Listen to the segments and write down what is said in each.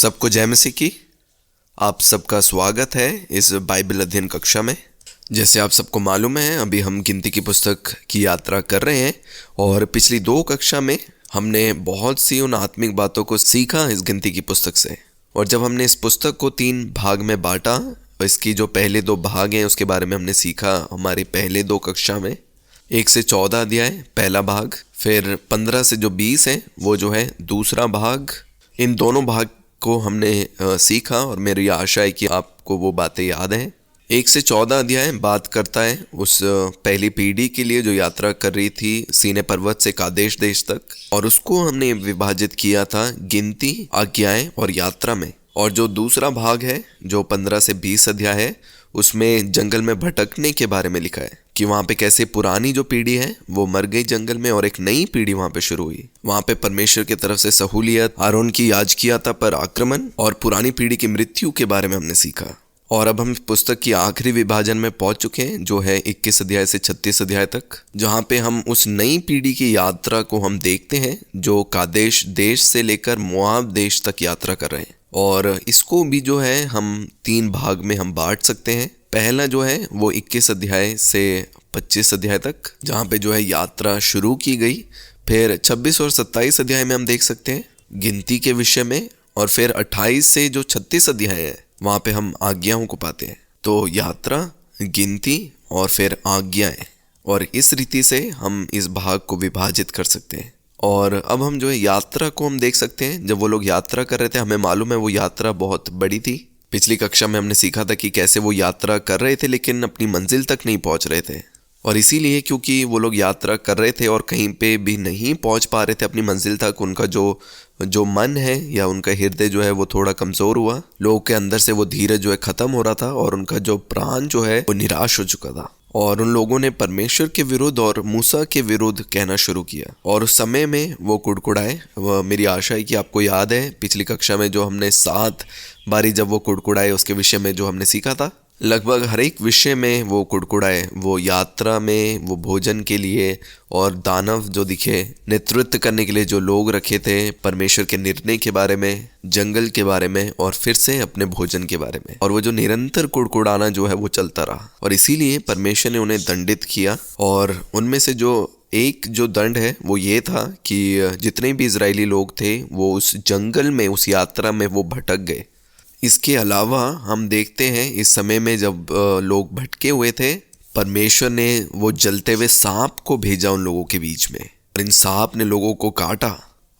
सबको जय मसीह की। आप सबका स्वागत है इस बाइबल अध्ययन कक्षा में। जैसे आप सबको मालूम है, अभी हम गिनती की पुस्तक की यात्रा कर रहे हैं और पिछली 2 कक्षा में हमने बहुत सी उन आत्मिक बातों को सीखा इस गिनती की पुस्तक से। और जब हमने इस पुस्तक को 3 भाग में बांटा, इसकी जो पहले 2 भाग हैं उसके बारे में हमने सीखा हमारे पहले 2 कक्षा में। 1 से 14 अध्याय पहला भाग, फिर 15 से जो 20 है वो जो है दूसरा भाग। इन दोनों भाग को हमने सीखा और मेरी आशा है कि आपको वो बातें याद हैं। 1 से 14 अध्याय बात करता है उस पहली पीढ़ी के लिए जो यात्रा कर रही थी सीनै पर्वत से कादेश देश तक, और उसको हमने विभाजित किया था गिनती, आज्ञाएं और यात्रा में। और जो दूसरा भाग है जो 15 से 20 अध्याय है, उसमें जंगल में भटकने के बारे में लिखा है कि वहाँ पे कैसे पुरानी जो पीढ़ी है वो मर गई जंगल में और एक नई पीढ़ी वहाँ पे शुरू हुई। वहाँ पे परमेश्वर की तरफ से सहूलियत, आरोन की याजकीयता पर आक्रमण और पुरानी पीढ़ी की मृत्यु के बारे में हमने सीखा। और अब हम पुस्तक की आखिरी विभाजन में पहुंच चुके हैं जो है 21 अध्याय से 36 अध्याय तक, जहाँ पे हम उस नई पीढ़ी की यात्रा को हम देखते हैं जो कादेश देश से लेकर मोआब देश तक यात्रा कर रहे हैं। और इसको भी जो है हम 3 भाग में हम बांट सकते हैं। पहला जो है वो 21 अध्याय से 25 अध्याय तक, जहाँ पे जो है यात्रा शुरू की गई। फिर 26 और 27 अध्याय में हम देख सकते हैं गिनती के विषय में, और फिर 28 से जो 36 अध्याय है वहाँ पे हम आज्ञाओं को पाते हैं। तो यात्रा, गिनती और फिर आज्ञाएं, और इस रीति से हम इस भाग को विभाजित कर सकते हैं। और अब हम जो है यात्रा को हम देख सकते हैं। जब वो लोग यात्रा कर रहे थे, हमें मालूम है वो यात्रा बहुत बड़ी थी। पिछली कक्षा में हमने सीखा था कि कैसे वो यात्रा कर रहे थे लेकिन अपनी मंजिल तक नहीं पहुंच रहे थे। और इसीलिए क्योंकि वो लोग यात्रा कर रहे थे और कहीं पे भी नहीं पहुंच पा रहे थे अपनी मंजिल तक, उनका जो मन है या उनका हृदय जो है वो थोड़ा कमज़ोर हुआ। लोगों के अंदर से वो धीरज जो है ख़त्म हो रहा था और उनका जो प्राण जो है वो निराश हो चुका था। और उन लोगों ने परमेश्वर के विरुद्ध और मूसा के विरुद्ध कहना शुरू किया और उस समय में वो कुड़कुड़ाए। वह मेरी आशा है कि आपको याद है पिछली कक्षा में जो हमने 7 बारी जब वो कुड़कुड़ाए उसके विषय में जो हमने सीखा था। लगभग हर एक विषय में वो कुड़कुड़ाए, वो यात्रा में, वो भोजन के लिए और दानव जो दिखे, नेतृत्व करने के लिए जो लोग रखे थे, परमेश्वर के निर्णय के बारे में, जंगल के बारे में और फिर से अपने भोजन के बारे में। और वो जो निरंतर कुड़कुड़ाना जो है वो चलता रहा और इसीलिए परमेश्वर ने उन्हें दंडित किया। और उनमें से जो एक जो दंड है वो ये था कि जितने भी इजरायली लोग थे वो उस जंगल में, उस यात्रा में वो भटक गए। इसके अलावा हम देखते हैं इस समय में जब लोग भटके हुए थे, परमेश्वर ने वो जलते हुए सांप को भेजा उन लोगों के बीच में, और इन सांप ने लोगों को काटा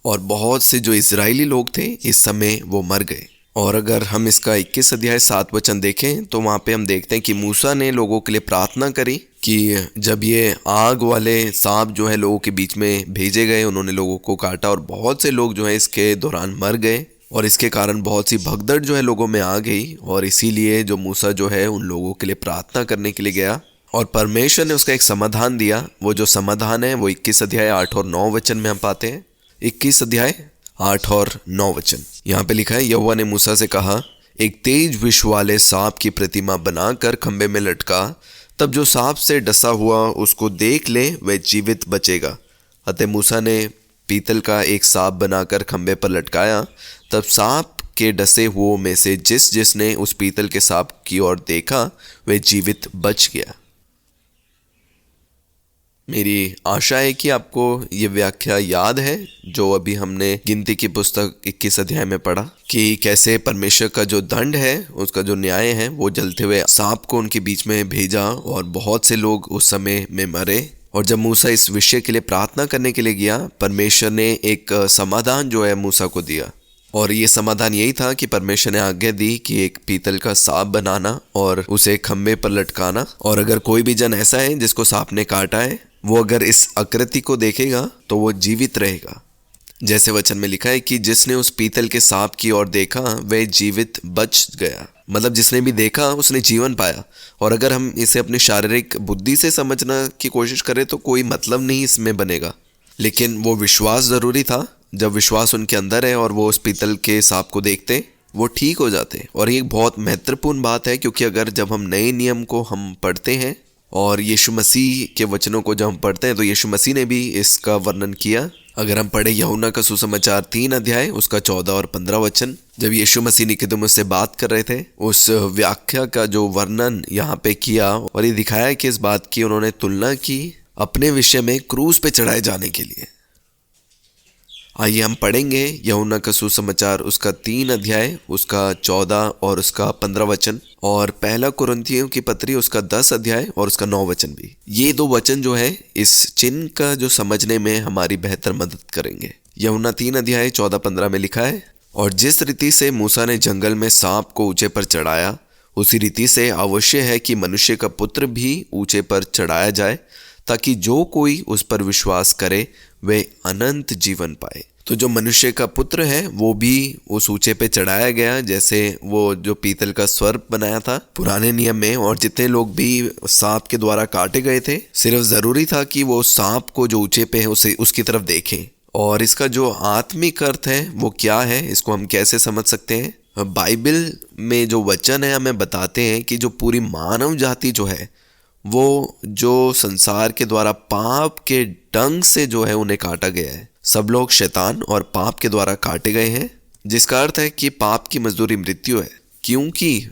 और बहुत से जो इजरायली लोग थे इस समय वो मर गए। और अगर हम इसका 21 अध्याय 7 वचन देखें तो वहाँ पे हम देखते हैं कि मूसा ने लोगों के लिए प्रार्थना करी कि जब ये आग वाले सांप जो है लोगों के बीच में भेजे गए, उन्होंने लोगों को काटा और बहुत से लोग जो है इसके दौरान मर गए। और इसके कारण बहुत सी भगदड़ जो है लोगों में आ गई और इसीलिए जो मूसा जो है उन लोगों के लिए प्रार्थना करने के लिए गया और परमेश्वर ने उसका एक समाधान दिया। वो जो समाधान है वो 21 अध्याय 8 और 9 वचन में हम पाते हैं। 21 अध्याय 8 और 9 वचन यहाँ पे लिखा है, यहोवा ने मूसा से कहा, एक तेज विष वाले सांप की प्रतिमा बनाकर खंबे में लटका, तब जो सांप से डसा हुआ उसको देख ले वह जीवित बचेगा। अतः मूसा ने पीतल का एक सांप बनाकर खंबे पर लटकाया, तब सांप के डसे हुओं में से जिसने उस पीतल के सांप की ओर देखा वह जीवित बच गया। मेरी आशा है कि आपको ये व्याख्या याद है जो अभी हमने गिनती की पुस्तक 21 अध्याय में पढ़ा कि कैसे परमेश्वर का जो दंड है, उसका जो न्याय है, वो जलते हुए सांप को उनके बीच में भेजा और बहुत से लोग उस समय में मरे। और जब मूसा इस विषय के लिए प्रार्थना करने के लिए गया, परमेश्वर ने एक समाधान जो है मूसा को दिया। और ये समाधान यही था कि परमेश्वर ने आज्ञा दी कि एक पीतल का सांप बनाना और उसे खंबे पर लटकाना, और अगर कोई भी जन ऐसा है जिसको सांप ने काटा है, वो अगर इस आकृति को देखेगा तो वो जीवित रहेगा। जैसे वचन में लिखा है कि जिसने उस पीतल के सांप की ओर देखा वह जीवित बच गया। मतलब जिसने भी देखा उसने जीवन पाया। और अगर हम इसे अपनी शारीरिक बुद्धि से समझना की कोशिश करें तो कोई मतलब नहीं इसमें बनेगा, लेकिन वो विश्वास ज़रूरी था। जब विश्वास उनके अंदर है और वो उस पीतल के सांप को देखते, वो ठीक हो जाते। और ये एक बहुत महत्वपूर्ण बात है क्योंकि अगर जब हम नए नियम को हम पढ़ते हैं और यीशु मसीह के वचनों को जब हम पढ़ते हैं तो यीशु मसीह ने भी इसका वर्णन किया। अगर हम पढ़े यूहन्ना का सुसमाचार 3 अध्याय उसका 14 और 15 वचन, जब यीशु मसीह निकुदेमुस से बात कर रहे थे, उस व्याख्या का जो वर्णन यहाँ पे किया और ये दिखाया कि इस बात की उन्होंने तुलना की अपने विषय में क्रूस पे चढ़ाए जाने के लिए। आइए हम पढ़ेंगे यूहन्ना का सुसमाचार उसका 3 अध्याय उसका 14 और उसका 15 वचन, और पहला कुरिन्थियों की पत्री उसका 10 अध्याय और उसका 9 वचन भी। ये 2 वचन जो है इस चिन्ह का जो समझने में हमारी बेहतर मदद करेंगे। यूहन्ना 3 अध्याय 14-15 में लिखा है, और जिस रीति से मूसा ने जंगल में सांप को ऊंचे पर चढ़ाया, उसी रीति से अवश्य है कि मनुष्य का पुत्र भी ऊंचे पर चढ़ाया जाए, ताकि जो कोई उस पर विश्वास करे वे अनंत जीवन पाए। तो जो मनुष्य का पुत्र है वो भी उस ऊंचे पे चढ़ाया गया, जैसे वो जो पीतल का सर्प बनाया था पुराने नियम में, और जितने लोग भी सांप के द्वारा काटे गए थे, सिर्फ जरूरी था कि वो सांप को जो ऊंचे पे है उसे उसकी तरफ देखें। और इसका जो आत्मिक अर्थ है वो क्या है, इसको हम कैसे समझ सकते हैं? बाइबल में जो वचन है हमें बताते हैं कि जो पूरी मानव जाति जो है वो जो संसार के द्वारा पाप के डंग से जो है उन्हें काटा गया है। सब लोग शैतान और पाप के द्वारा काटे गए हैं, जिसका अर्थ है कि पाप की मजदूरी मृत्यु है। क्योंकि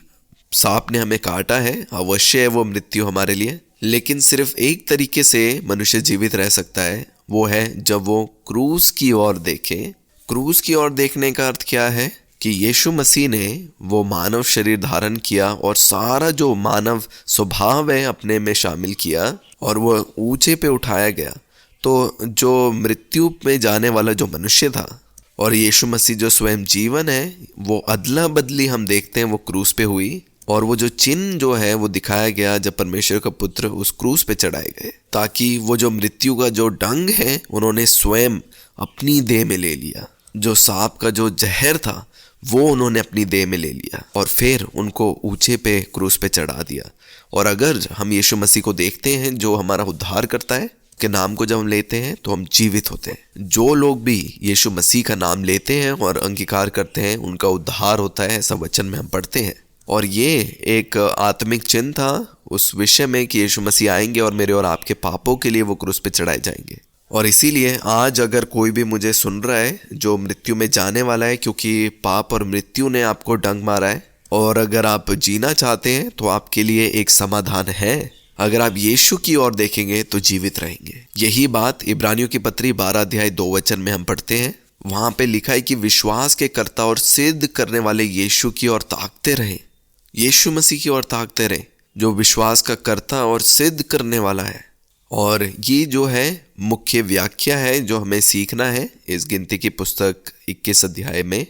सांप ने हमें काटा है, अवश्य है वो मृत्यु हमारे लिए, लेकिन सिर्फ एक तरीके से मनुष्य जीवित रह सकता है, वो है जब वो क्रूस की ओर देखे। क्रूस की ओर देखने का अर्थ क्या है कि यीशु मसीह ने वो मानव शरीर धारण किया और सारा जो मानव स्वभाव है अपने में शामिल किया और वो ऊंचे पे उठाया गया। तो जो मृत्यु में जाने वाला जो मनुष्य था और यीशु मसीह जो स्वयं जीवन है, वो अदला बदली हम देखते हैं वो क्रूस पे हुई, और वो जो चिन्ह जो है वो दिखाया गया जब परमेश्वर का पुत्र उस क्रूस पे चढ़ाए गए, ताकि वो जो मृत्यु का जो डंग है उन्होंने स्वयं अपनी देह में ले लिया। जो सांप का जो जहर था वो उन्होंने अपनी देह में ले लिया और फिर उनको ऊंचे पे क्रूस पे चढ़ा दिया। और अगर हम यीशु मसीह को देखते हैं जो हमारा उद्धार करता है, के नाम को जब हम लेते हैं तो हम जीवित होते हैं। जो लोग भी यीशु मसीह का नाम लेते हैं और अंगीकार करते हैं उनका उद्धार होता है, ऐसा वचन में हम पढ़ते हैं। और ये एक आत्मिक चिन्ह था उस विषय में कि यीशु मसीह आएंगे और मेरे और आपके पापों के लिए वो क्रूस पे चढ़ाए जाएंगे। और इसीलिए आज अगर कोई भी मुझे सुन रहा है जो मृत्यु में जाने वाला है, क्योंकि पाप और मृत्यु ने आपको डंग मारा है, और अगर आप जीना चाहते हैं तो आपके लिए एक समाधान है। अगर आप यीशु की ओर देखेंगे तो जीवित रहेंगे। यही बात इब्रानियों की पत्री 12 अध्याय 2 वचन में हम पढ़ते हैं। वहां पे लिखा है कि विश्वास के कर्ता और सिद्ध करने वाले यीशु की ओर ताकते रहें। यीशु मसीह की ओर ताकते रहें जो विश्वास का कर्ता और सिद्ध करने वाला है। और ये जो है मुख्य व्याख्या है जो हमें सीखना है इस गिनती की पुस्तक 21 अध्याय में।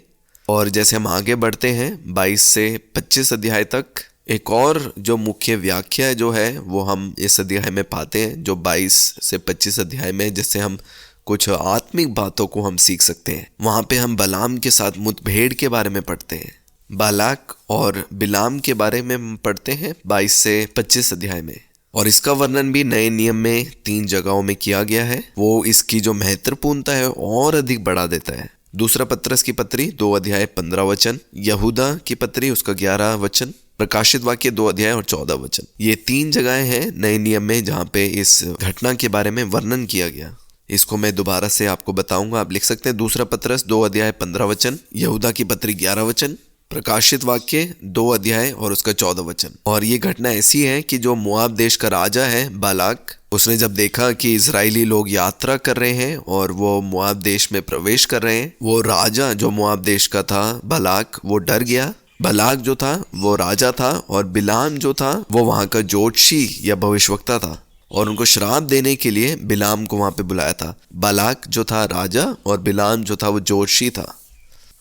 और जैसे हम आगे बढ़ते हैं 22 से 25 अध्याय तक, एक और जो मुख्य व्याख्या जो है वो हम इस अध्याय में पाते हैं, जो 22 से 25 अध्याय में, जिससे हम कुछ आत्मिक बातों को हम सीख सकते हैं। वहाँ पे हम बलाम के साथ मुठभेड़ के बारे में पढ़ते हैं। बालाक और बिलाम के बारे में हम पढ़ते हैं 22 से 25 अध्याय में। और इसका वर्णन भी नए नियम में 3 जगहों में किया गया है। वो इसकी जो महत्वपूर्णता है और अधिक बढ़ा देता है। दूसरा पत्रस की पत्री 2 अध्याय 15 वचन, यहूदा की पत्री उसका 11 वचन, प्रकाशित वाक्य 2 अध्याय और 14 वचन। ये 3 जगहें हैं नए नियम में जहाँ पे इस घटना के बारे में वर्णन किया गया। इसको मैं दोबारा से आपको बताऊंगा, आप लिख सकते हैं। दूसरा पत्रस 2 अध्याय 15 वचन, यहूदा की पत्री 11 वचन, प्रकाशित वाक्य 2 अध्याय और उसका 14 वचन। और ये घटना ऐसी है कि जो मोआब देश का राजा है बालाक, उसने जब देखा कि इजरायली लोग यात्रा कर रहे हैं और वो मोआब देश में प्रवेश कर रहे हैं, वो राजा जो मोआब देश का था बालाक, वो डर गया। बालाक जो था वो राजा था और बिलाम जो था वो वहां का ज्योतिषी या भविष्यवक्ता था, और उनको श्राप देने के लिए बिलाम को वहां पे बुलाया था। बालाक जो था राजा और बिलाम जो था वो ज्योतिषी था।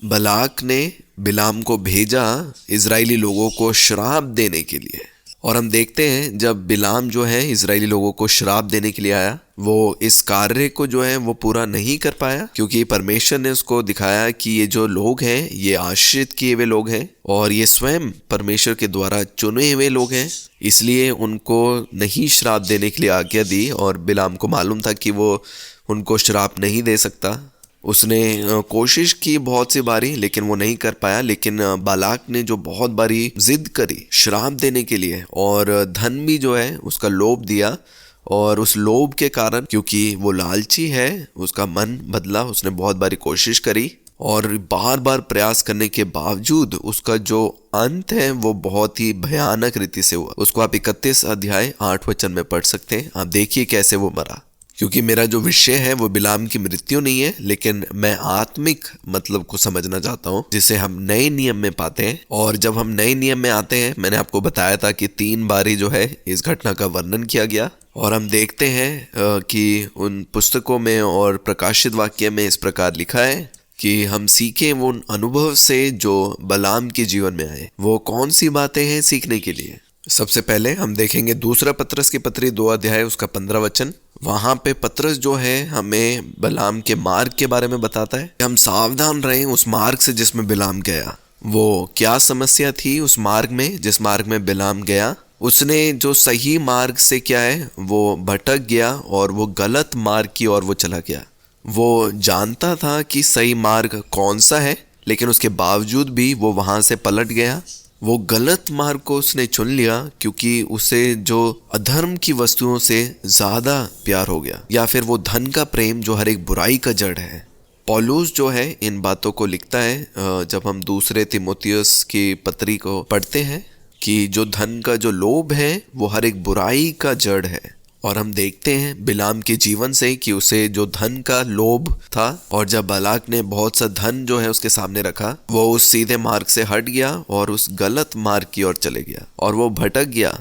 बालाक ने बिलाम को भेजा इजरायली लोगों को श्राप देने के लिए, और हम देखते हैं जब बिलाम जो है इजरायली लोगों को श्राप देने के लिए आया, वो इस कार्य को जो है वो पूरा नहीं कर पाया, क्योंकि परमेश्वर ने उसको दिखाया कि ये जो लोग हैं ये आश्रित किए हुए लोग हैं और ये स्वयं परमेश्वर के द्वारा चुने हुए लोग हैं, इसलिए उनको नहीं श्राप देने के लिए आज्ञा दी। और बिलाम को मालूम था कि वो उनको श्राप नहीं दे सकता, उसने कोशिश की बहुत सी बारी, लेकिन वो नहीं कर पाया। लेकिन बालाक ने जो बहुत बारी जिद करी श्राप देने के लिए, और धन भी जो है उसका लोभ दिया, और उस लोभ के कारण, क्योंकि वो लालची है, उसका मन बदला। उसने बहुत बारी कोशिश करी और बार बार प्रयास करने के बावजूद उसका जो अंत है वो बहुत ही भयानक रीति से हुआ। उसको आप 31 अध्याय 8 वचन में पढ़ सकते हैं। आप देखिए कैसे वो मरा। क्योंकि मेरा जो विषय है वो बिलाम की मृत्यु नहीं है, लेकिन मैं आत्मिक मतलब को समझना चाहता हूँ, जिसे हम नए नियम में पाते हैं। और जब हम नए नियम में आते हैं, मैंने आपको बताया था कि 3 बारी जो है इस घटना का वर्णन किया गया, और हम देखते हैं कि उन पुस्तकों में और प्रकाशित वाक्य में इस प्रकार लिखा है कि हम सीखें वो अनुभव से जो बलाम के जीवन में आए। वो कौन सी बातें हैं सीखने के लिए? सबसे पहले हम देखेंगे दूसरा पत्रस की पत्री 2 अध्याय उसका 15 वचन। वहां पे पत्रस जो है हमें बलाम के मार्ग के बारे में बताता है। हम सावधान रहें उस मार्ग से जिसमें बिलाम गया। वो क्या समस्या थी उस मार्ग में जिस मार्ग में बिलाम गया? उसने जो सही मार्ग से क्या है वो भटक गया और वो गलत मार्ग की ओर वो चला गया। वो जानता था कि सही मार्ग कौन सा है, लेकिन उसके बावजूद भी वो वहां से पलट गया। वो गलत मार्ग को उसने चुन लिया क्योंकि उसे जो अधर्म की वस्तुओं से ज्यादा प्यार हो गया, या फिर वो धन का प्रेम जो हर एक बुराई का जड़ है। पौलुस जो है इन बातों को लिखता है जब हम दूसरे तीमुथियुस की पत्री को पढ़ते हैं कि जो धन का जो लोभ है वो हर एक बुराई का जड़ है। और हम देखते हैं बिलाम के जीवन से कि उसे जो धन का लोभ था, और जब बालाक ने बहुत सा धन जो है उसके सामने रखा, वो उस सीधे मार्ग से हट गया और उस गलत मार्ग की ओर चले गया, और वो भटक गया।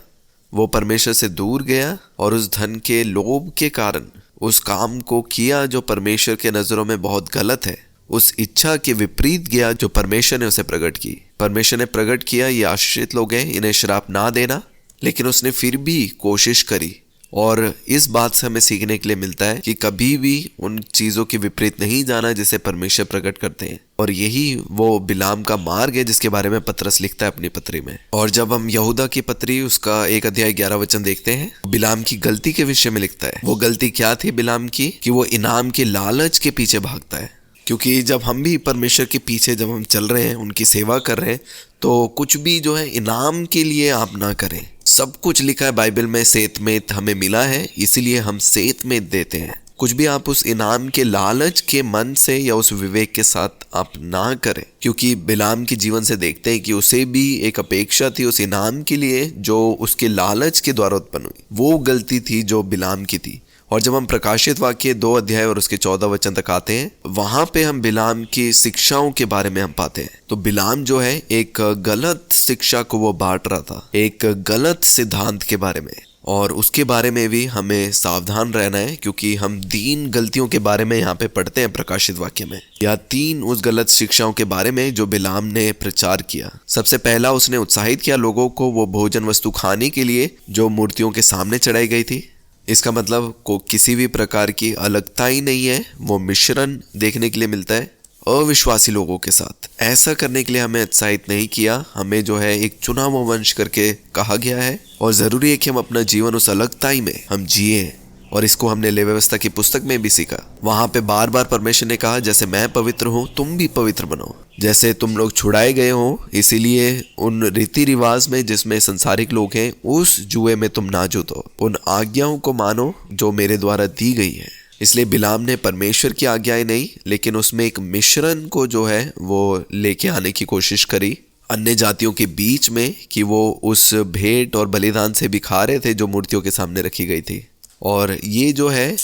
वो परमेश्वर से दूर गया और उस धन के लोभ के कारण उस काम को किया जो परमेश्वर के नजरों में बहुत गलत है। उस इच्छा के विपरीत गया जो परमेश्वर ने उसे प्रकट की। परमेश्वर ने प्रकट किया ये आश्रित लोग हैं, इन्हें श्राप ना देना, लेकिन उसने फिर भी कोशिश करी। और इस बात से हमें सीखने के लिए मिलता है कि कभी भी उन चीजों के विपरीत नहीं जाना जिसे परमेश्वर प्रकट करते हैं। और यही वो बिलाम का मार्ग है जिसके बारे में पत्रस लिखता है अपनी पत्री में। और जब हम यहूदा की पत्री उसका 1 अध्याय 11 वचन देखते हैं, बिलाम की गलती के विषय में लिखता है। वो गलती क्या थी बिलाम की? कि वो इनाम के लालच के पीछे भागता है। क्योंकि जब हम भी परमेश्वर के पीछे जब हम चल रहे हैं, उनकी सेवा कर रहे हैं, तो कुछ भी जो है इनाम के लिए आप ना करें। सब कुछ लिखा है बाइबल में, सेत में हमें मिला है, इसीलिए हम सेत में देते हैं। कुछ भी आप उस इनाम के लालच के मन से या उस विवेक के साथ आप ना करें। क्योंकि बिलाम के जीवन से देखते हैं कि उसे भी एक अपेक्षा थी उस इनाम के लिए जो उसके लालच के द्वारा उत्पन्न हुई। वो गलती थी जो बिलाम की थी। और जब हम प्रकाशित वाक्य 2 अध्याय और उसके 14 वचन तक आते हैं, वहां पे हम बिलाम की शिक्षाओं के बारे में हम पाते हैं। तो बिलाम जो है एक गलत शिक्षा को वो बांट रहा था, एक गलत सिद्धांत के बारे में, और उसके बारे में भी हमें सावधान रहना है। क्योंकि हम 3 गलतियों के बारे में यहाँ पे पढ़ते हैं प्रकाशित वाक्य में, या 3 उस गलत शिक्षाओं के बारे में जो बिलाम ने प्रचार किया। सबसे पहला, उसने उत्साहित किया लोगों को वो भोजन वस्तु खाने के लिए जो मूर्तियों के सामने चढ़ाई गई थी। इसका मतलब को किसी भी प्रकार की अलगता ही नहीं है, वो मिश्रण देखने के लिए मिलता है अविश्वासी लोगों के साथ। ऐसा करने के लिए हमें उत्साहित नहीं किया। हमें जो है एक चुना हुआ वंश करके कहा गया है, और जरूरी है कि हम अपना जीवन उस अलगताई में हम जिए। और इसको हमने ले व्यवस्था की पुस्तक में भी सीखा। वहां पे बार बार परमेश्वर ने कहा, जैसे मैं पवित्र हूँ तुम भी पवित्र बनो, जैसे तुम लोग छुड़ाए गए हो, इसीलिए उन रीति रिवाज में जिसमें संसारिक लोग हैं उस जुए में तुम ना जुतो। उन आज्ञाओं को मानो जो मेरे द्वारा दी गई है। इसलिए बिलाम ने परमेश्वर की आज्ञाएं नहीं, लेकिन उसमें एक मिश्रण को जो है वो लेके आने की कोशिश करी अन्य जातियों के बीच में, कि वो उस भेंट और बलिदान से भी खा रहे थे जो मूर्तियों के सामने रखी गई थी। और ये जो है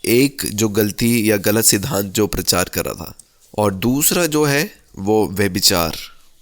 एक जो गलती या गलत सिद्धांत जो प्रचार कर रहा था। और दूसरा जो है वो व्यभिचार,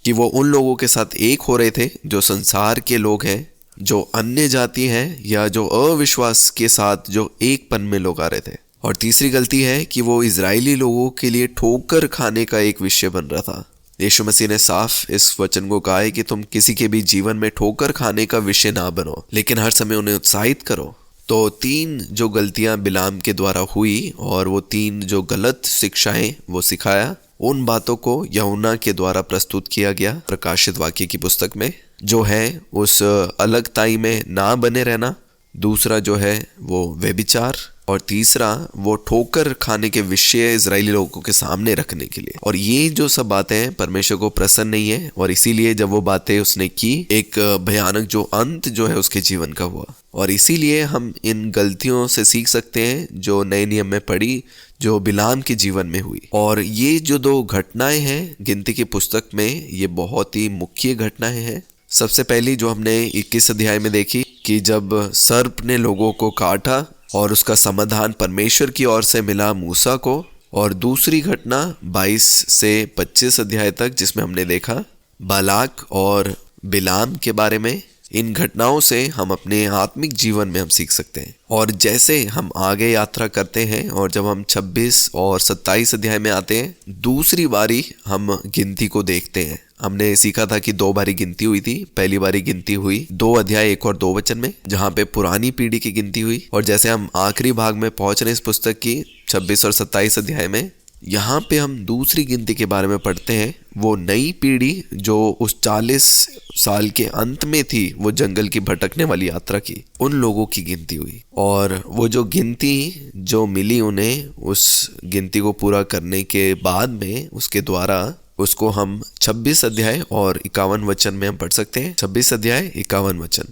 कि वो उन लोगों के साथ एक हो रहे थे जो संसार के लोग हैं, जो अन्य जाति हैं, या जो अविश्वास के साथ जो एक पन में लोग आ रहे थे। और तीसरी गलती है कि वो इजरायली लोगों के लिए ठोकर खाने का एक विषय बन रहा था। यीशु मसीह ने साफ इस वचन को कहा है कि तुम किसी के भी जीवन में ठोकर खाने का विषय ना बनो, लेकिन हर समय उन्हें उत्साहित करो। तो 3 जो गलतियां बिलाम के द्वारा हुई, और वो 3 जो गलत शिक्षाएं वो सिखाया, उन बातों को यूहन्ना के द्वारा प्रस्तुत किया गया प्रकाशित वाक्य की पुस्तक में, जो है उस अलगताई में ना बने रहना। दूसरा जो है वो व्यभिचार, और तीसरा वो ठोकर खाने के विषय इजरायली लोगों के सामने रखने के लिए। और ये जो सब बातें परमेश्वर को प्रसन्न नहीं है, और इसीलिए जब वो बातें उसने की, एक भयानक जो अंत जो है उसके जीवन का हुआ। और इसीलिए हम इन गलतियों से सीख सकते हैं जो नए नियम में पड़ी, जो बिलाम के जीवन में हुई। और ये जो दो घटनाएं हैं गिनती की पुस्तक में, ये बहुत ही मुख्य घटनाएं हैं। सबसे पहली जो हमने 21 अध्याय में देखी कि जब सर्प ने लोगों को काटा और उसका समाधान परमेश्वर की ओर से मिला मूसा को। और दूसरी घटना 22 से 25 अध्याय तक जिसमें हमने देखा बालाक और बिलाम के बारे में। इन घटनाओं से हम अपने आत्मिक जीवन में हम सीख सकते हैं। और जैसे हम आगे यात्रा करते हैं और जब हम 26 और 27 अध्याय में आते हैं, दूसरी बारी हम गिनती को देखते हैं। हमने सीखा था कि 2 बारी गिनती हुई थी। पहली बारी गिनती हुई 2 अध्याय 1 और 2 वचन में, जहाँ पे पुरानी पीढ़ी की गिनती हुई। और जैसे हम आखिरी भाग में पहुंच रहे इस पुस्तक की 26 और 27 अध्याय में, यहाँ पे हम दूसरी गिनती के बारे में पढ़ते हैं। वो नई पीढ़ी जो उस 40 साल के अंत में थी, वो जंगल की भटकने वाली यात्रा की, उन लोगों की गिनती हुई। और वो जो गिनती जो मिली उन्हें, उस गिनती को पूरा करने के बाद में उसके द्वारा उसको हम 26 अध्याय और 51 वचन में हम पढ़ सकते हैं। 26 अध्याय 51 वचन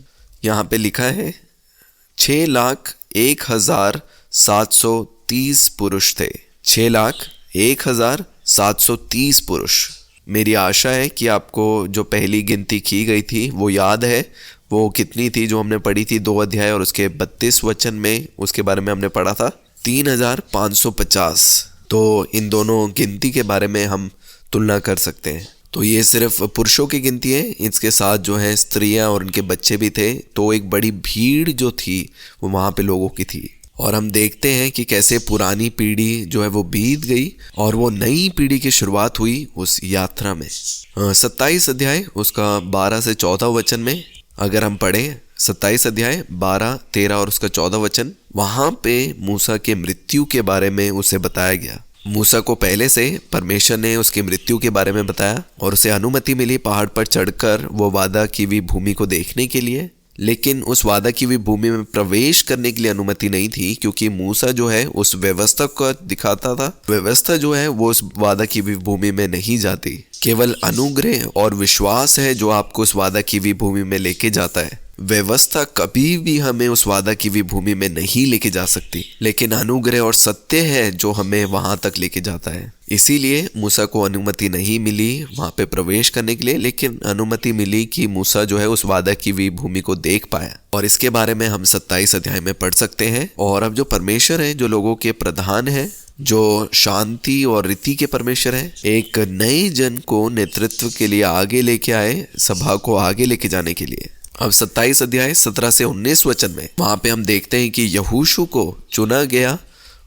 यहाँ पे लिखा है, 6,01,730 पुरुष थे। 6,01,730 पुरुष। मेरी आशा है कि आपको जो पहली गिनती की गई थी वो याद है। वो कितनी थी जो हमने पढ़ी थी 2 अध्याय और उसके 32 वचन में, उसके बारे में हमने पढ़ा था 3,550। तो इन दोनों गिनती के बारे में हम तुलना कर सकते हैं। तो ये सिर्फ पुरुषों की गिनती है, इसके साथ जो है स्त्रियां और उनके बच्चे भी थे। तो एक बड़ी भीड़ जो थी वो वहाँ पे लोगों की थी। और हम देखते हैं कि कैसे पुरानी पीढ़ी जो है वो बीत गई और वो नई पीढ़ी की शुरुआत हुई उस यात्रा में। 27 अध्याय उसका 12 से 14 वचन में अगर हम पढ़ें, 27 अध्याय 12, 13 और उसका 14 वचन, वहाँ पे मूसा के मृत्यु के बारे में उसे बताया गया। मूसा को पहले से परमेश्वर ने उसकी मृत्यु के बारे में बताया और उसे अनुमति मिली पहाड़ पर चढ़कर वो वादा की हुई भूमि को देखने के लिए। लेकिन उस वादा की हुई भूमि में प्रवेश करने के लिए अनुमति नहीं थी, क्योंकि मूसा जो है उस व्यवस्था को दिखाता था। व्यवस्था जो है वो उस वादा की हुई भूमि में नहीं जाती। केवल अनुग्रह और विश्वास है जो आपको उस वादा की हुई भूमि में लेके जाता है। व्यवस्था कभी भी हमें उस वादा की हुई भूमि में नहीं लेके जा सकती, लेकिन अनुग्रह और सत्य है जो हमें वहां तक लेके जाता है। इसीलिए मूसा को अनुमति नहीं मिली वहां पे प्रवेश करने के लिए, लेकिन अनुमति मिली कि मूसा जो है उस वादा की हुई भूमि को देख पाया। और इसके बारे में हम 27 अध्याय में पढ़ सकते हैं। और अब जो परमेश्वर है, जो लोगों के प्रधान है, जो शांति और रीति के परमेश्वर है, एक नए जन को नेतृत्व के लिए आगे लेके आए, सभा को आगे लेके जाने के लिए। अब 27 अध्याय 17 से 19 वचन में वहां पे हम देखते हैं कि यहोशू को चुना गया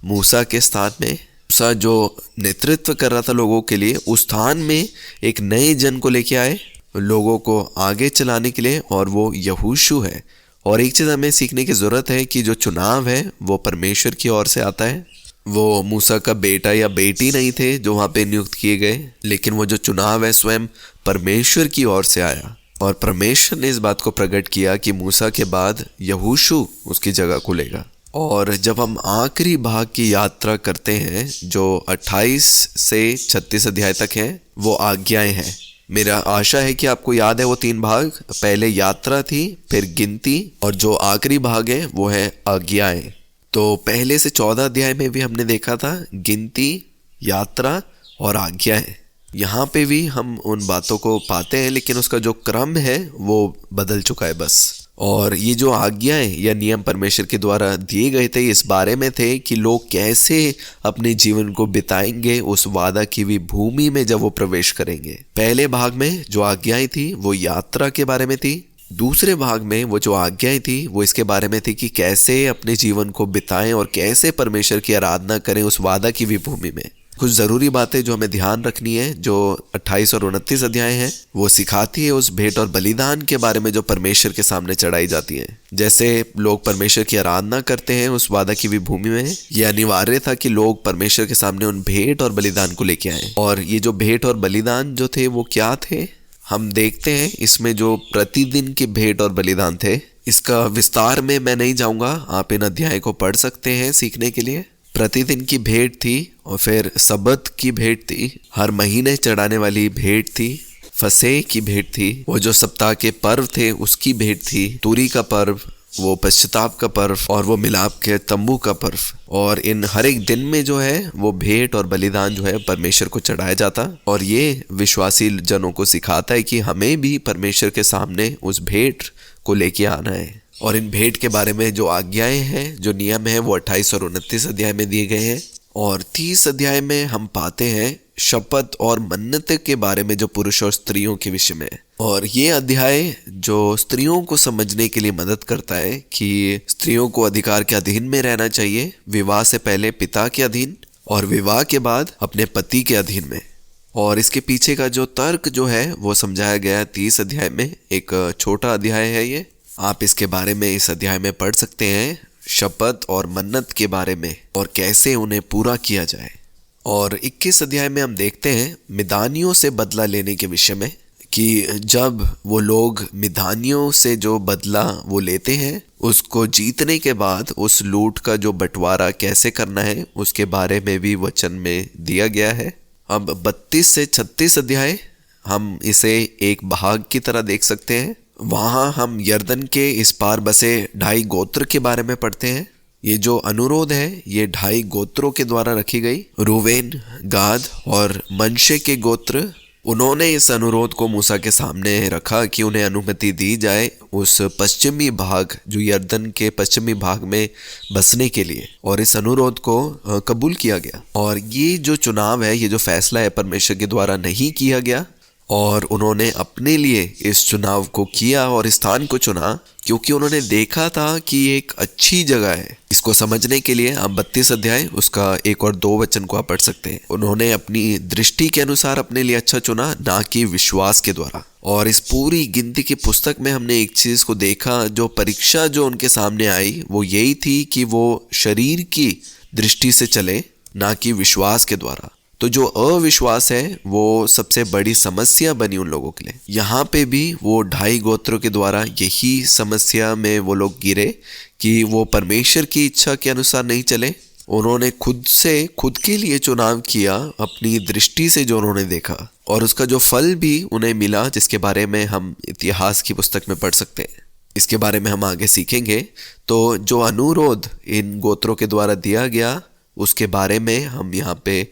मूसा के स्थान में। मूसा जो नेतृत्व कर रहा था लोगों के लिए, उस स्थान में एक नए जन को लेके आए लोगों को आगे चलाने के लिए, और वो यहोशू है। और एक चीज हमें सीखने की जरूरत है कि जो चुनाव है वो परमेश्वर की ओर से आता है। वो मूसा का बेटा या बेटी नहीं थे जो वहां पे नियुक्त किए गए, लेकिन वो जो चुनाव है स्वयं परमेश्वर की ओर से आया। और परमेश्वर ने इस बात को प्रकट किया कि मूसा के बाद यहोशू उसकी जगह को लेगा। और जब हम आखिरी भाग की यात्रा करते हैं जो 28 से 36 अध्याय तक है, वो आज्ञाएं हैं। मेरा आशा है कि आपको याद है वो 3 भाग, पहले यात्रा थी, फिर गिनती, और जो आखिरी भाग है वो है आज्ञाएं। तो पहले से 14 अध्याय में भी हमने देखा था गिनती, यात्रा और आज्ञाएं। यहाँ पे भी हम उन बातों को पाते हैं, लेकिन उसका जो क्रम है वो बदल चुका है बस। और ये जो आज्ञाएं या नियम परमेश्वर के द्वारा दिए गए थे, इस बारे में थे कि लोग कैसे अपने जीवन को बिताएंगे उस वादा की हुई भूमि में जब वो प्रवेश करेंगे। पहले भाग में जो आज्ञाएं थी वो यात्रा के बारे में थी। दूसरे भाग में वो जो आज्ञाएं थी वो इसके बारे में थी कि कैसे अपने जीवन को बिताएं और कैसे परमेश्वर की आराधना करें उस वादा की हुई भूमि में। कुछ ज़रूरी बातें जो हमें ध्यान रखनी है, जो 28 और 29 अध्याय हैं, वो सिखाती है उस भेंट और बलिदान के बारे में जो परमेश्वर के सामने चढ़ाई जाती है। जैसे लोग परमेश्वर की आराधना करते हैं उस वादा की हुई भूमि में, यह अनिवार्य था कि लोग परमेश्वर के सामने उन भेंट और बलिदान को लेके आए। और ये जो भेंट और बलिदान जो थे वो क्या थे, हम देखते हैं इसमें जो प्रतिदिन के भेंट और बलिदान थे इसका विस्तार में मैं नहीं जाऊंगा, आप इन अध्याय को पढ़ सकते हैं सीखने के लिए। प्रतिदिन की भेंट थी और फिर सबत की भेंट थी, हर महीने चढ़ाने वाली भेंट थी, फसह की भेंट थी, वो जो सप्ताह के पर्व थे उसकी भेंट थी, तुरी का पर्व, वो पश्चाताप का पर्व और वो मिलाप के तंबू का पर्व। और इन हर एक दिन में जो है वो भेंट और बलिदान जो है परमेश्वर को चढ़ाया जाता, और ये विश्वासी जनों को सिखाता है कि हमें भी परमेश्वर के सामने उस भेंट को लेके आना है। और इन भेंट के बारे में जो आज्ञाएं हैं, जो नियम है, वो 28 और 29 अध्याय में दिए गए हैं। और 30 अध्याय में हम पाते हैं शपथ और मन्नत के बारे में, जो पुरुष और स्त्रियों के विषय में है। और ये अध्याय जो स्त्रियों को समझने के लिए मदद करता है कि स्त्रियों को अधिकार के अधीन में रहना चाहिए, विवाह से पहले पिता के अधीन और विवाह के बाद अपने पति के अधीन में। और इसके पीछे का जो तर्क जो है वो समझाया गया 30 अध्याय में। एक छोटा अध्याय है ये, आप इसके बारे में इस अध्याय में पढ़ सकते हैं, शपथ और मन्नत के बारे में और कैसे उन्हें पूरा किया जाए। और 21 अध्याय में हम देखते हैं मिदानियों से बदला लेने के विषय में, कि जब वो लोग मिदानियों से जो बदला वो लेते हैं, उसको जीतने के बाद उस लूट का जो बंटवारा कैसे करना है उसके बारे में भी वचन में दिया गया है। अब 32 से 36 अध्याय हम इसे एक भाग की तरह देख सकते हैं। वहाँ हम यर्दन के इस पार बसे 2.5 गोत्र के बारे में पढ़ते हैं। ये जो अनुरोध है ये 2.5 गोत्रों के द्वारा रखी गई, रूबेन, गाद और मनशे के गोत्र। उन्होंने इस अनुरोध को मूसा के सामने रखा कि उन्हें अनुमति दी जाए उस पश्चिमी भाग, जो यर्दन के पश्चिमी भाग में बसने के लिए, और इस अनुरोध को कबूल किया गया। और ये जो चुनाव है, ये जो फैसला है, परमेश्वर के द्वारा नहीं किया गया, और उन्होंने अपने लिए इस चुनाव को किया और इस स्थान को चुना क्योंकि उन्होंने देखा था कि ये एक अच्छी जगह है। इसको समझने के लिए आप 32 अध्याय उसका 1 और 2 वचन को आप पढ़ सकते हैं। उन्होंने अपनी दृष्टि के अनुसार अपने लिए अच्छा चुना, ना कि विश्वास के द्वारा। और इस पूरी गिनती की पुस्तक में हमने एक चीज को देखा, जो परीक्षा जो उनके सामने आई वो यही थी कि वो शरीर की दृष्टि से चले, ना कि विश्वास के द्वारा। तो जो अविश्वास है वो सबसे बड़ी समस्या बनी उन लोगों के लिए। यहाँ पे भी वो 2.5 गोत्रों के द्वारा यही समस्या में वो लोग गिरे कि वो परमेश्वर की इच्छा के अनुसार नहीं चले। उन्होंने खुद के लिए चुनाव किया, अपनी दृष्टि से जो उन्होंने देखा, और उसका जो फल भी उन्हें मिला, जिसके बारे में हम इतिहास की पुस्तक में पढ़ सकते हैं। इसके बारे में हम आगे सीखेंगे। तो जो अनुरोध इन गोत्रों के द्वारा दिया गया उसके बारे में हम यहाँ पे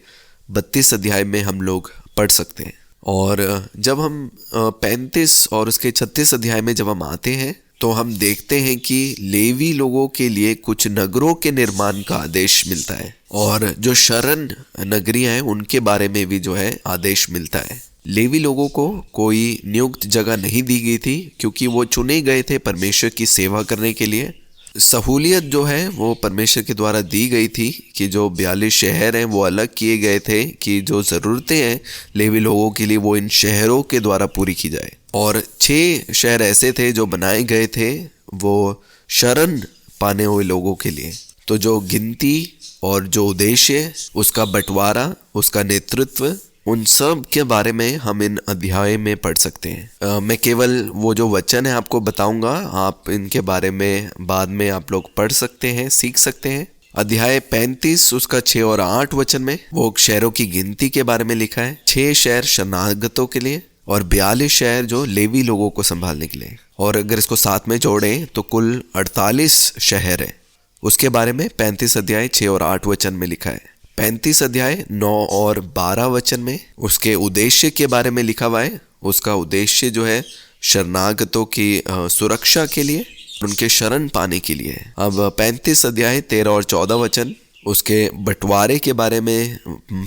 32 अध्याय में हम लोग पढ़ सकते हैं। और जब हम 35 और उसके 36 अध्याय में जब हम आते हैं तो हम देखते हैं कि लेवी लोगों के लिए कुछ नगरों के निर्माण का आदेश मिलता है, और जो शरण नगरियां हैं उनके बारे में भी जो है आदेश मिलता है। लेवी लोगों को कोई नियुक्त जगह नहीं दी गई थी क्योंकि वो चुने गए थे परमेश्वर की सेवा करने के लिए। सहूलियत जो है वो परमेश्वर के द्वारा दी गई थी कि जो 42 शहर हैं वो अलग किए गए थे कि जो ज़रूरतें हैं लेवी लोगों के लिए वो इन शहरों के द्वारा पूरी की जाए। और 6 शहर ऐसे थे जो बनाए गए थे वो शरण पाने हुए लोगों के लिए। तो जो गिनती और जो उद्देश्य, उसका बंटवारा, उसका नेतृत्व, उन सब के बारे में हम इन अध्याय में पढ़ सकते हैं। मैं केवल वो जो वचन है आपको बताऊंगा, आप इनके बारे में बाद में आप लोग पढ़ सकते हैं, सीख सकते हैं। अध्याय 35 उसका 6 और 8 वचन में वो शहरों की गिनती के बारे में लिखा है। 6 शहर शरणागतों के लिए और 42 शहर जो लेवी लोगों को संभालने के लिए। और अगर इसको साथ में जोड़ें तो कुल 48 शहर है। उसके बारे में 35 अध्याय 6 और 8 वचन में लिखा है। 35 अध्याय 9 और 12 वचन में उसके उद्देश्य के बारे में लिखा हुआ है। उसका उद्देश्य जो है शरणागतों की सुरक्षा के लिए, उनके शरण पाने के लिए। अब 35 अध्याय 13 और 14 वचन उसके बंटवारे के बारे में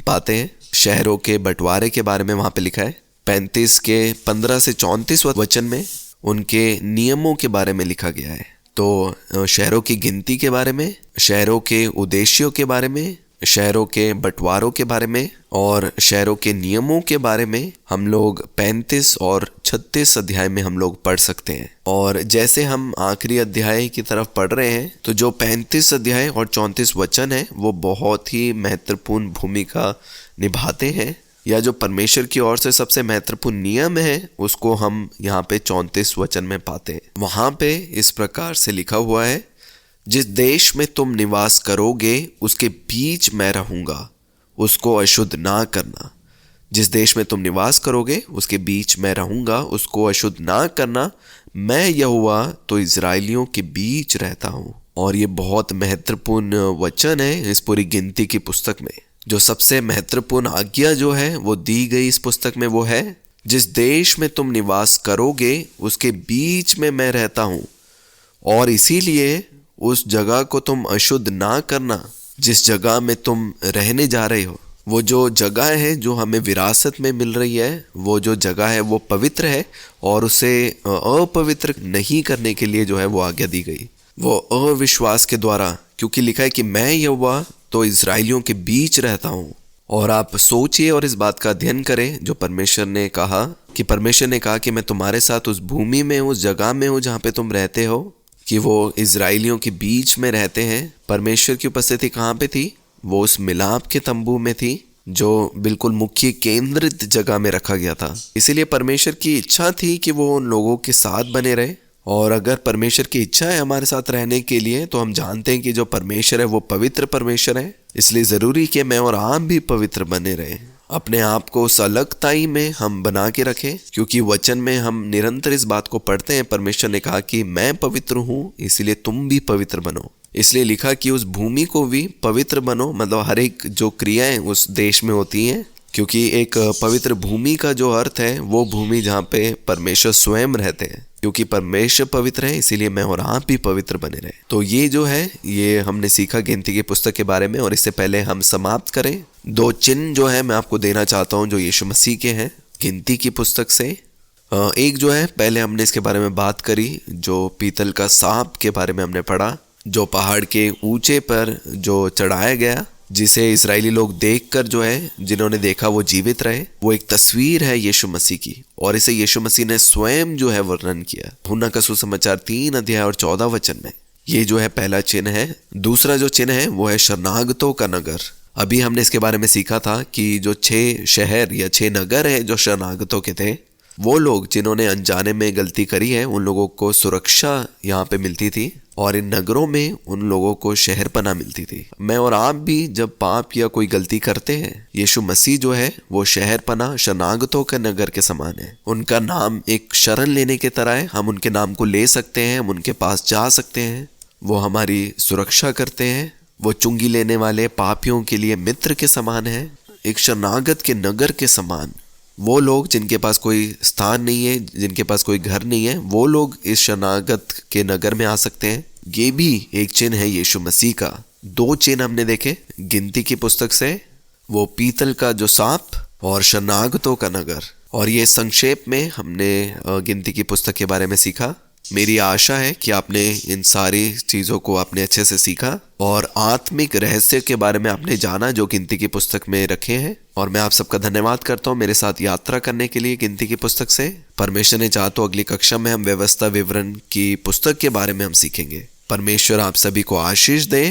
पाते हैं। शहरों के बंटवारे के बारे में वहाँ पे लिखा है। 35 के 15 से 34 वचन में उनके नियमों के बारे में लिखा गया है। तो शहरों की गिनती के बारे में, शहरों के उद्देश्यों के बारे में, शहरों के बंटवारों के बारे में और शहरों के नियमों के बारे में हम लोग 35 और 36 अध्याय में हम लोग पढ़ सकते हैं। और जैसे हम आखिरी अध्याय की तरफ पढ़ रहे हैं तो जो 35 अध्याय और 34 वचन है वो बहुत ही महत्वपूर्ण भूमिका निभाते हैं या जो परमेश्वर की ओर से सबसे महत्वपूर्ण नियम है उसको हम यहाँ पे 34 वचन में पाते हैं। वहां पे इस प्रकार से लिखा हुआ है, जिस देश में तुम निवास करोगे उसके बीच मैं रहूंगा, उसको अशुद्ध ना करना। जिस देश में तुम निवास करोगे उसके बीच मैं रहूंगा, उसको अशुद्ध ना करना। मैं यहोवा तो इजराइलियों के बीच रहता हूँ। और ये बहुत महत्वपूर्ण वचन है इस पूरी गिनती की पुस्तक में। जो सबसे महत्वपूर्ण आज्ञा जो है वो दी गई इस पुस्तक में वो है, जिस देश में तुम निवास करोगे उसके बीच में मैं रहता हूँ, और इसीलिए उस जगह को तुम अशुद्ध ना करना जिस जगह में तुम रहने जा रहे हो। वो जो जगह है जो हमें विरासत में मिल रही है, वो जो जगह है वो पवित्र है, और उसे अपवित्र नहीं करने के लिए जो है वो आज्ञा दी गई, वो अविश्वास के द्वारा। क्योंकि लिखा है कि मैं यहोवा तो इजराइलियों के बीच रहता हूँ। और आप सोचिए और इस बात का अध्ययन करें जो परमेश्वर ने कहा कि मैं तुम्हारे साथ उस भूमि में, उस जगह में हूँ जहाँ पे तुम रहते हो, कि वो इजराइलियों के बीच में रहते हैं। परमेश्वर की उपस्थिति कहाँ पे थी? वो उस मिलाप के तंबू में थी, जो बिल्कुल मुख्य केंद्रित जगह में रखा गया था। इसीलिए परमेश्वर की इच्छा थी कि वो उन लोगों के साथ बने रहे। और अगर परमेश्वर की इच्छा है हमारे साथ रहने के लिए, तो हम जानते हैं कि जो परमेश्वर है वो पवित्र परमेश्वर है। इसलिए ज़रूरी कि मैं और आप भी पवित्र बने रहें, अपने आप को उस अलगताई में हम बना के रखें। क्योंकि वचन में हम निरंतर इस बात को पढ़ते हैं, परमेश्वर ने कहा कि मैं पवित्र हूँ, इसलिए तुम भी पवित्र बनो। इसलिए लिखा कि उस भूमि को भी पवित्र बनो, मतलब हर एक जो क्रियाएं उस देश में होती हैं। क्योंकि एक पवित्र भूमि का जो अर्थ है वो भूमि जहाँ पे परमेश्वर स्वयं रहते हैं। क्योंकि परमेश्वर पवित्र है, इसीलिए मैं और आप भी पवित्र बने रहे। तो ये जो है ये हमने सीखा गिनती की पुस्तक के बारे में। और इससे पहले हम समाप्त करें, 2 चिन्ह जो है मैं आपको देना चाहता हूँ जो यीशु मसीह के हैं गिनती की पुस्तक से। एक जो है, पहले हमने इसके बारे में बात करी, जो पीतल का सांप के बारे में हमने पढ़ा, जो पहाड़ के ऊंचे पर जो चढ़ाया गया, जिसे इजरायली लोग देखकर जो है, जिन्होंने देखा वो जीवित रहे। वो एक तस्वीर है यीशु मसीह की, और इसे यीशु मसीह ने स्वयं जो है वर्णन किया यूहन्ना का सुसमाचार 3 अध्याय और 14 वचन में। ये जो है पहला चिन्ह है। दूसरा जो चिन्ह है वो है शरणागतों का नगर। अभी हमने इसके बारे में सीखा था कि जो 6 शहर या 6 नगर है जो शरणागतों के थे, वो लोग जिन्होंने अनजाने में गलती करी है उन लोगों को सुरक्षा यहाँ पे मिलती थी, और इन नगरों में उन लोगों को शहरपना मिलती थी। मैं और आप भी जब पाप या कोई गलती करते हैं, यीशु मसीह जो है वो शहरपना, शरणागतों के नगर के समान है। उनका नाम एक शरण लेने की तरह है। हम उनके नाम को ले सकते हैं, हम उनके पास जा सकते हैं, वो हमारी सुरक्षा करते हैं। वो चुंगी लेने वाले पापियों के लिए मित्र के समान है, एक शरणागत के नगर के समान। वो लोग जिनके पास कोई स्थान नहीं है, जिनके पास कोई घर नहीं है, वो लोग इस शरणागत के नगर में आ सकते हैं। ये भी एक चिन्ह है यीशु मसीह का। 2 चिन्ह हमने देखे गिनती की पुस्तक से, वो पीतल का जो सांप और शरणागतों का नगर। और ये संक्षेप में हमने गिनती की पुस्तक के बारे में सीखा। मेरी आशा है कि आपने इन सारी चीज़ों को आपने अच्छे से सीखा और आत्मिक रहस्य के बारे में आपने जाना जो गिनती की पुस्तक में रखे हैं। और मैं आप सबका धन्यवाद करता हूँ मेरे साथ यात्रा करने के लिए गिनती की पुस्तक से। परमेश्वर ने चाहा तो अगली कक्षा में हम व्यवस्था विवरण की पुस्तक के बारे में हम सीखेंगे। परमेश्वर आप सभी को आशीष दे।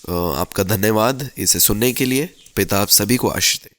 आपका धन्यवाद इसे सुनने के लिए। पिता आप सभी को आशीष दे।